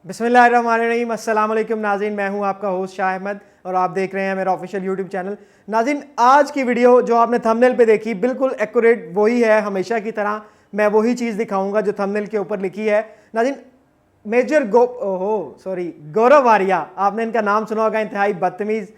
बिस्मिल्लाहिर्रहमानिर्रहीम। अस्सलाम वालेकुम नाज़रीन, मैं हूं आपका होस्ट शाह अहमद और आप देख रहे हैं मेरा ऑफिशियल यूट्यूब चैनल। नाज़रीन, आज की वीडियो जो आपने थंबनेल पे देखी बिल्कुल एक्यूरेट वही है, हमेशा की तरह मैं वही चीज़ दिखाऊंगा जो थंबनेल के ऊपर लिखी है। नाज़रीन, गौरव वारिया, आपने इनका नाम सुना होगा। इंतहाई बदतमीज़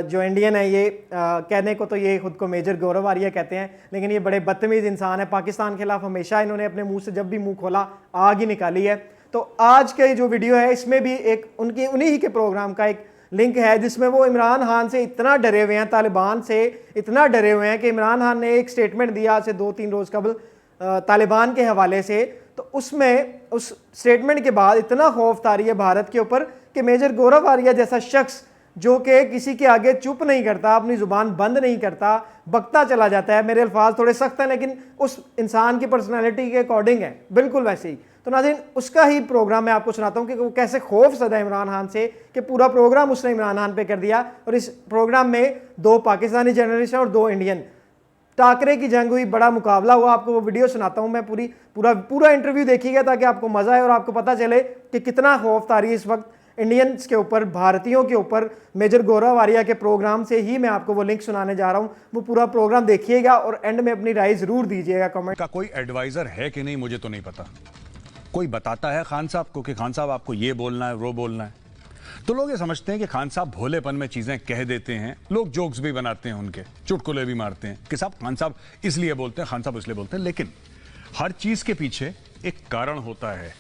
जो इंडियन है, ये कहने को तो ये खुद को मेजर गौरव वारिया कहते हैं, लेकिन ये बड़े बदतमीज़ इंसान है। पाकिस्तान के खिलाफ हमेशा इन्होंने अपने मुंह से जब भी मुंह खोला आग ही निकाली है। तो आज के जो वीडियो है इसमें भी एक उन्हीं के प्रोग्राम का एक लिंक है जिसमें वो इमरान खान से इतना डरे हुए हैं, तालिबान से इतना डरे हुए हैं कि इमरान खान ने एक स्टेटमेंट दिया आज से 2-3 रोज़ कबल तालिबान के हवाले से। तो उसमें उस स्टेटमेंट के बाद इतना खौफ तारी है भारत के ऊपर कि मेजर गौरव वारिया जैसा शख्स जो कि किसी के आगे चुप नहीं करता, अपनी ज़ुबान बंद नहीं करता, बकता चला जाता है। मेरे अल्फाज थोड़े सख्त हैं लेकिन उस इंसान की पर्सनैलिटी के अकॉर्डिंग है, बिल्कुल वैसे ही। तो नाज़रीन, उसका ही प्रोग्राम मैं आपको सुनाता हूँ कि वो कैसे खौफ सदा इमरान खान से कि पूरा प्रोग्राम उसने इमरान खान पे कर दिया। और इस प्रोग्राम में 2 पाकिस्तानी जर्नलिस्ट हैं और 2 इंडियन, टाकरे की जंग हुई, बड़ा मुकाबला हुआ। आपको वो वीडियो सुनाता हूँ मैं, पूरा इंटरव्यू देखिएगा ताकि आपको मज़ा आए और आपको पता चले कि कितना खौफ तारी इस वक्त इंडियंस के ऊपर, भारतीयों के ऊपर मेजर गौरव वारिया के प्रोग्राम से ही मैं आपको वो लिंक सुनाने जा रहा हूँ। वो पूरा प्रोग्राम देखिएगा और एंड में अपनी राय जरूर दीजिएगा कमेंट का। कोई एडवाइजर है कि नहीं मुझे तो नहीं पता। कोई बताता है खान साहब को कि खान साहब आपको ये बोलना है, वो बोलना है, तो लोग ये समझते हैं कि खान साहब भोलेपन में चीजें कह देते हैं। लोग जोक्स भी बनाते हैं, उनके चुटकुले भी मारते हैं कि साहब खान साहब इसलिए बोलते हैं, खान साहब इसलिए बोलते हैं। लेकिन हर चीज के पीछे एक कारण होता है।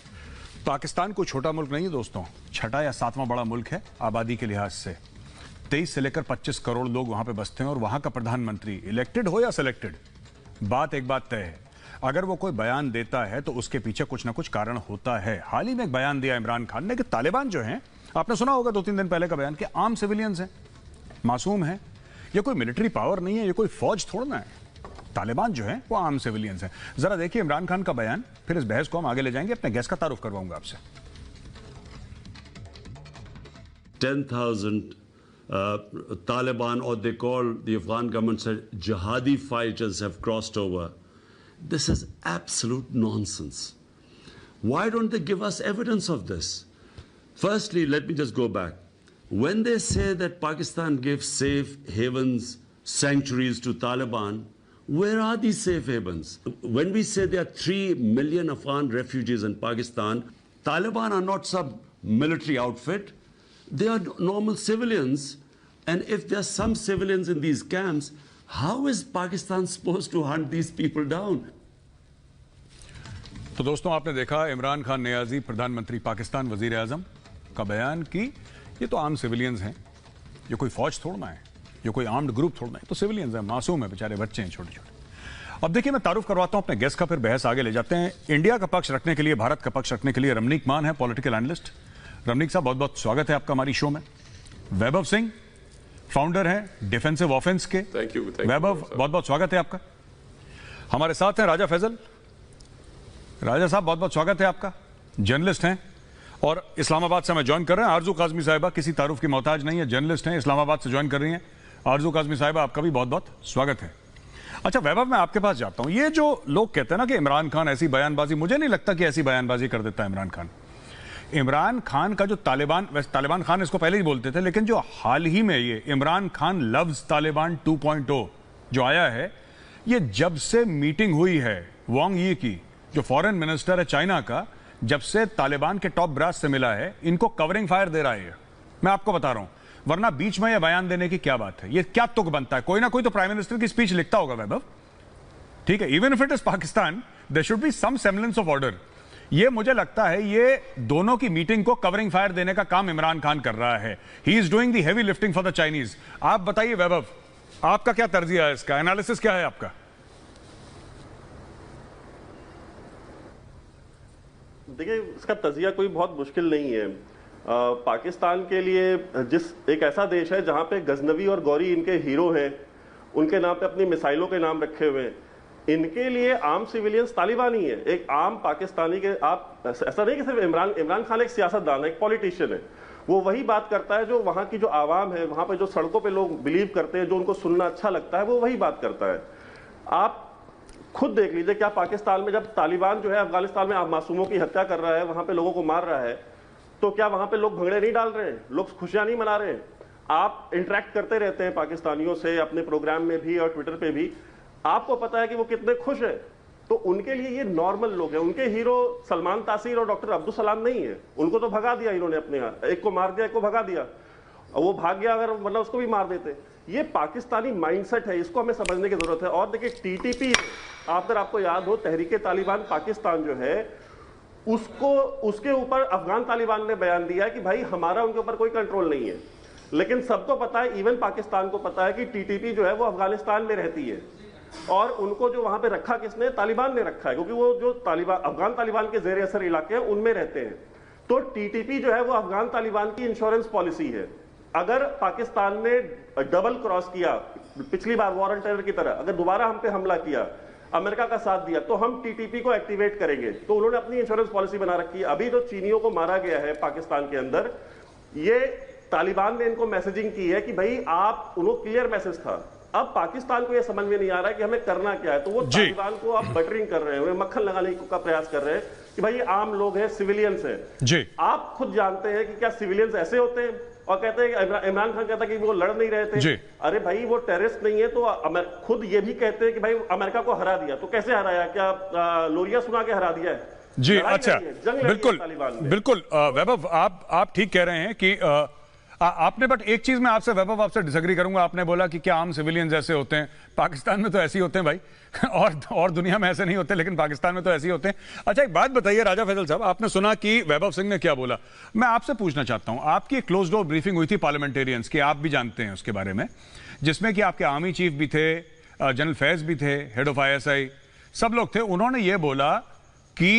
पाकिस्तान कोई छोटा मुल्क नहीं है दोस्तों, 6वां या 7वां बड़ा मुल्क है आबादी के लिहाज से। 23 से लेकर 25 करोड़ लोग वहां पे बसते हैं और वहां का प्रधानमंत्री इलेक्टेड हो या सिलेक्टेड, एक बात तय है, अगर वो कोई बयान देता है तो उसके पीछे कुछ ना कुछ कारण होता है। हाल ही में एक बयान दिया इमरान खान ने कि तालिबान जो हैं, आपने सुना होगा 2-3 दिन पहले का बयान, कि आम सिविलियंस हैं, मासूम हैं, ये कोई मिलिट्री पावर नहीं है, ये कोई फौज थोड़ना है। तालिबान जो है वो आम सिविलियंस हैं। जरा देखिए इमरान खान का बयान, फिर इस बहस को हम आगे ले जाएंगे। अपने गेस्ट का तारुफ करवाऊंगा आपसे। 10,000 Taliban, or they call the Afghan government said jihadi fighters, have crossed over. This is absolute nonsense. Why don't they give us evidence of this? Firstly, let me just go back. When they say that Pakistan gives safe havens, sanctuaries to Taliban, where are these safe havens? When we say there are 3 million Afghan refugees in Pakistan, Taliban are not some military outfit. They are normal civilians. And if there are some civilians in these camps, how is Pakistan supposed to hunt these people down? तो दोस्तों, आपने देखा इमरान खान नियाजी, प्रधानमंत्री पाकिस्तान, वजीर आजम का बयान कि ये तो आम सिविलियंस हैं, ये कोई फौज थोड़ना है, ये कोई आर्म्ड ग्रुप थोड़ना है, तो सिविलियंस हैं, मासूम है, बेचारे बच्चे हैं छोटे छोटे। अब देखिए, मैं तारुफ करवाता हूं अपने गेस्ट का, फिर बहस आगे ले जाते हैं। इंडिया का पक्ष रखने के लिए, भारत का पक्ष रखने के लिए रमनीक मान है, पॉलिटिकल एनालिस्ट। रमनीक साहब, बहुत बहुत स्वागत है आपका हमारी शो में। वैभव सिंह, फाउंडर हैं डिफेंसिव ऑफेंस के। Thank you. वैभव, बहुत बहुत स्वागत है आपका। हमारे साथ हैं राजा फैजल। राजा साहब, बहुत बहुत स्वागत है आपका, जर्नलिस्ट हैं और इस्लामाबाद से हमें ज्वाइन कर रहे हैं। आरजू काजमी साहिबा किसी तारुफ की मोहताज नहीं है, जर्नलिस्ट हैं, इस्लामाबाद से ज्वाइन कर रही हैं। आरजू काजमी साहिबा, आपका भी बहुत बहुत स्वागत है। अच्छा वैभव, मैं आपके पास जाता हूं। ये जो लोग कहते हैं ना कि इमरान खान ऐसी बयानबाजी, मुझे नहीं लगता कि ऐसी बयानबाजी कर देता है इमरान खान। इमरान खान का जो तालिबान, वैसे तालिबान खान इसको पहले ही बोलते थे, लेकिन जो हाल ही में ये इमरान खान लव्स तालिबान 2.0 जो आया है, ये जब से मीटिंग हुई है वांग यी की, जो फॉरेन मिनिस्टर है चाइना का, जब से तालिबान के टॉप ब्रास से मिला है, इनको कवरिंग फायर दे रहा है। मैं आपको बता रहा हूं, वरना बीच में यह बयान देने की क्या बात है? ये क्या तुक बनता है? कोई ना कोई तो प्राइम मिनिस्टर की स्पीच लिखता होगा वैभव, ठीक है? Even if it is Pakistan, there should be some semblance of order. ये मुझे लगता है ये दोनों की मीटिंग को कवरिंग फायर देने का काम इमरान खान कर रहा है। He is doing the heavy lifting for the Chinese. आप बताइए वैभव, आपका क्या तर्जिया है, इसका एनालिसिस क्या है आपका? देखिए, इसका तजिया कोई बहुत मुश्किल नहीं है। पाकिस्तान के लिए जिस एक ऐसा देश है जहां पे गजनवी और गौरी इनके हीरो हैं, उनके नाम पे अपनी मिसाइलों के नाम रखे हुए हैं, इनके लिए आम सिविलियंस तालिबान ही है। एक आम पाकिस्तानी के, आप ऐसा नहीं कि सिर्फ इमरान खान एक सियासतदान है, एक पॉलिटिशियन है, वो वही बात करता है जो वहां की जो आवाम है, वहां पे जो सड़कों पे लोग बिलीव करते हैं, जो उनको सुनना अच्छा लगता है, वो वही बात करता है। आप खुद देख लीजिए, क्या पाकिस्तान में जब तालिबान जो है अफगानिस्तान में मासूमों की हत्या कर रहा है, वहां पे लोगों को मार रहा है, तो क्या वहां पे लोग भंगड़े नहीं डाल रहे हैं, लोग खुशियां नहीं मना रहे हैं? आप इंटरेक्ट करते रहते हैं पाकिस्तानियों से अपने प्रोग्राम में भी और ट्विटर पे भी, आपको पता है कि वो कितने खुश हैं। तो उनके लिए ये नॉर्मल लोग हैं। उनके हीरो सलमान तासीर और डॉक्टर अब्दुल सलाम नहीं है। उनको तो भगा दिया इन्होंने अपने यहाँ, एक को मार दिया, एक को भगा दिया, और वो भाग गया, अगर वरना उसको भी मार देते। ये पाकिस्तानी माइंडसेट है, इसको हमें समझने की जरूरत है। और देखिए टीटीपी, अगर आपको याद हो, तहरीके तालिबान पाकिस्तान जो है, उसके ऊपर अफगान तालिबान ने बयान दिया कि भाई हमारा उनके ऊपर कोई कंट्रोल नहीं है। लेकिन सबको पता है, इवन पाकिस्तान को पता है कि टीटीपी जो है वो अफगानिस्तान में रहती है, और उनको जो वहां पे रखा किसने? तालिबान ने रखा है, क्योंकि वो जो अफगान तालिबान के जेर असर इलाके हैं उनमें रहते हैं। तो टीटीपी जो है वो अफगान तालिबान की इंश्योरेंस पॉलिसी है। अगर पाकिस्तान ने डबल क्रॉस किया, पिछली बार वॉर ऑन टेरर की तरह, अगर दोबारा हम पे हमला किया, अमेरिका का साथ दिया, तो हम टीटीपी को एक्टिवेट करेंगे। तो उन्होंने अपनी इंश्योरेंस पॉलिसी बना रखी है। अभी जो चीनियों को मारा गया है पाकिस्तान के अंदर, ये तालिबान ने इनको मैसेजिंग की है कि भाई आप, उनको क्लियर मैसेज था। अब पाकिस्तान को यह समझ में नहीं आ रहा है कि हमें करना क्या है, तो वो तालिबान को अब बटरिंग कर रहे हैं, उन्हें मक्खन लगाने का प्रयास कर रहे हैं कि भाई आम लोग हैं, सिविलियंस हैं। जी, आप खुद जानते हैं कि क्या सिविलियंस ऐसे होते हैं? और कहते हैं कि इमरान खान कहता है कि वो लड़ नहीं रहे थे। अरे भाई वो टेररिस्ट नहीं है, तो खुद ये भी कहते हैं कि भाई अमेरिका को हरा दिया। तो कैसे हराया? क्या लोरिया सुना के हरा दिया है? जी, अच्छा, बिल्कुल बिल्कुल वैभव, आप ठीक कह रहे हैं कि आपने, बट एक चीज मैं आपसे वैभव, आपसे डिसएग्री करूंगा। आपने बोला कि क्या आम सिविलियंस ऐसे होते हैं? पाकिस्तान में तो ऐसे ही होते हैं भाई और दुनिया में ऐसे नहीं होते, लेकिन पाकिस्तान में तो ऐसे ही होते हैं। अच्छा, एक बात बताइए राजा फैसल साहब, आपने सुना कि वैभव सिंह ने क्या बोला। मैं आपसे पूछना चाहता हूं, आपकी एक क्लोज डोर ब्रीफिंग हुई थी पार्लियामेंटेरियंस की, आप भी जानते हैं उसके बारे में, जिसमें कि आपके आर्मी चीफ भी थे, जनरल फैज भी थे, हेड ऑफ ISI, सब लोग थे। उन्होंने ये बोला कि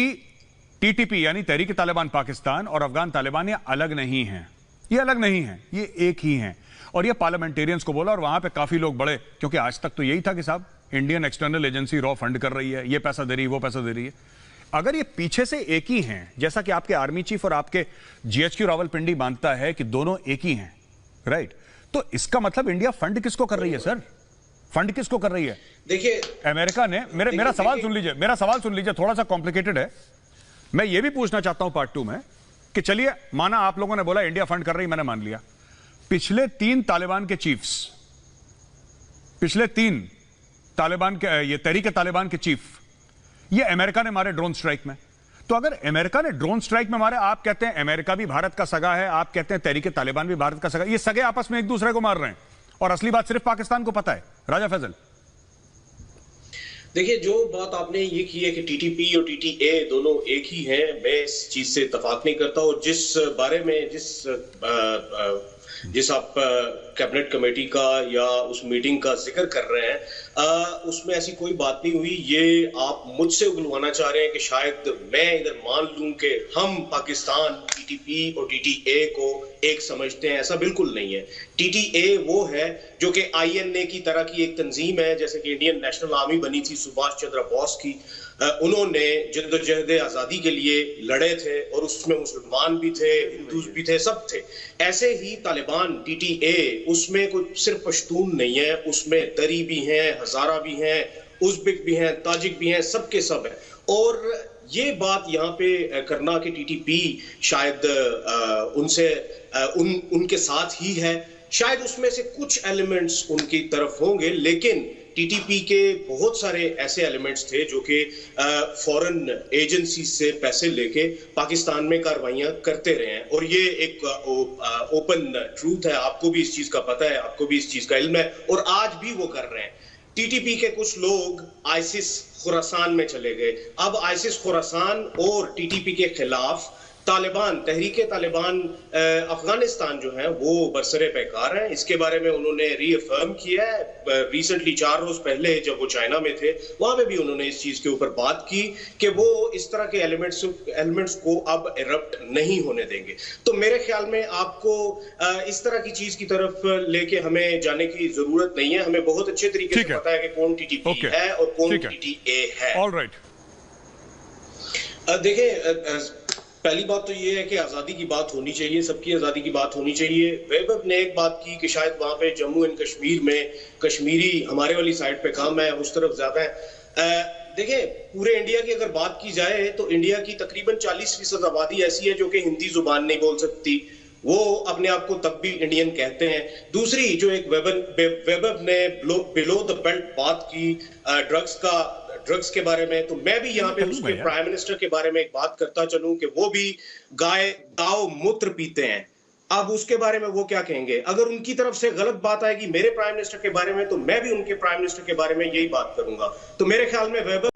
टीटीपी यानी तहरीक तालिबान पाकिस्तान और अफगान तालिबान ये अलग नहीं हैं, ये अलग नहीं है, ये एक ही हैं। और ये पार्लियामेंटेरियंस को बोला, और वहां पे काफी लोग बड़े, क्योंकि आज तक तो यही था कि साहब Indian external agency raw fund कर रही है, ये पैसा दे रही है, वो पैसा दे रही है। अगर ये पीछे से एक ही हैं, जैसा कि आपके आर्मी चीफ और आपके GHQ रावलपिंडी मानता है कि दोनों एक ही हैं, राइट, तो इसका मतलब इंडिया फंड किसको कर रही है सर? फंड किसको कर रही है? देखिए, अमेरिका ने, मेरा सवाल सुन लीजिए, मेरा सवाल सुन लीजिए, थोड़ा सा कॉम्प्लिकेटेड है। मैं ये भी पूछना चाहता हूं पार्ट 2 में कि चलिए, माना आप लोगों ने बोला इंडिया फंड कर रही, मैंने मान लिया। पिछले 3 तालिबान के चीफ्स, पिछले 3 तालिबान के, ये तहरीक तालिबान के चीफ, ये अमेरिका ने मारे ड्रोन स्ट्राइक में। तो अगर अमेरिका ने ड्रोन स्ट्राइक में मारे, आप कहते हैं अमेरिका भी भारत का सगा है, आप कहते हैं तहरीक तालिबान भी भारत का सगा, ये सगे आपस में एक दूसरे को मार रहे हैं, और असली बात सिर्फ पाकिस्तान को पता है। राजा फैसल, देखिए, जो बात आपने ये की है कि टीटीपी और टीटीए दोनों एक ही हैं, मैं इस चीज से इत्तेफाक नहीं करता। और जिस बारे में जिस आप कैबिनेट कमेटी का या उस मीटिंग का जिक्र कर रहे हैं, उसमें ऐसी कोई बात नहीं हुई। ये आप मुझसे उगलवाना चाह रहे हैं कि शायद मैं इधर मान लूं कि हम पाकिस्तान टीटीपी और टीटीए को एक समझते हैं। ऐसा बिल्कुल नहीं है। टीटीए वो है जो कि INA की तरह की एक तंजीम है, जैसे कि इंडियन नेशनल आर्मी बनी थी सुभाष चंद्र बोस की। उन्होंने जद्दोजहद आज़ादी के लिए लड़े थे, और उसमें मुसलमान भी थे, हिंदू भी थे, सब थे। ऐसे ही तालिबान टीटीए, उसमें कोई सिर्फ पश्तून नहीं है, उसमें दरी भी हैं, हजारा भी हैं, उज़्बेक भी हैं, ताजिक भी हैं, सब के सब है। और ये बात यहाँ पे करना कि टीटीपी शायद उनके साथ ही है, शायद उसमें से कुछ एलिमेंट्स उनकी तरफ होंगे, लेकिन टीटीपी के बहुत सारे ऐसे एलिमेंट्स थे जो कि फॉरेन एजेंसी से पैसे लेके पाकिस्तान में कार्रवाइयां करते रहे हैं। और ये एक ओपन ट्रूथ है, आपको भी इस चीज का पता है, आपको भी इस चीज का इल्म है, और आज भी वो कर रहे हैं। टीटीपी के कुछ लोग आईसिस खुरासान में चले गए। अब आईसिस खुरासान और टीटीपी के खिलाफ तालिबान, तहरीके तालिबान अफगानिस्तान जो है वो बरसरे पैकार है। इसके बारे में उन्होंने रीअफर्म किया है। रिसेंटली 4 रोज पहले जब वो चाइना में थे, वहां पे भी उन्होंने इस चीज के ऊपर बात की कि वो इस तरह के एलिमेंट्स को अब इरप्ट नहीं होने देंगे। तो मेरे ख्याल में आपको इस तरह की चीज की तरफ लेके हमें जाने की जरूरत नहीं है। हमें बहुत अच्छे तरीके से पता है कि कौन टीटीपी है और कौन टीटीए है। ऑलराइट, देखिए, पहली बात तो ये है कि आज़ादी की बात होनी चाहिए, सबकी आज़ादी की बात होनी चाहिए। वैभव ने एक बात की कि शायद वहाँ पे जम्मू एंड कश्मीर में कश्मीरी हमारे वाली साइड पे कम है, उस तरफ ज्यादा है। देखिए, पूरे इंडिया की अगर बात की जाए तो इंडिया की तकरीबन 40% आबादी ऐसी है जो कि हिंदी जुबान नहीं बोल सकती। वो अपने आप को तब भी इंडियन कहते हैं। दूसरी जो एक वेबर ने बिलो द बेल्ट बात की ड्रग्स के बारे में, तो मैं भी यहाँ पे उसके प्राइम मिनिस्टर के बारे में एक बात करता चलूं कि वो भी गाय मूत्र पीते हैं। अब उसके बारे में वो क्या कहेंगे? अगर उनकी तरफ से गलत बात आएगी मेरे प्राइम मिनिस्टर के बारे में, तो मैं भी उनके प्राइम मिनिस्टर के बारे में यही बात करूंगा। तो मेरे ख्याल में वेबर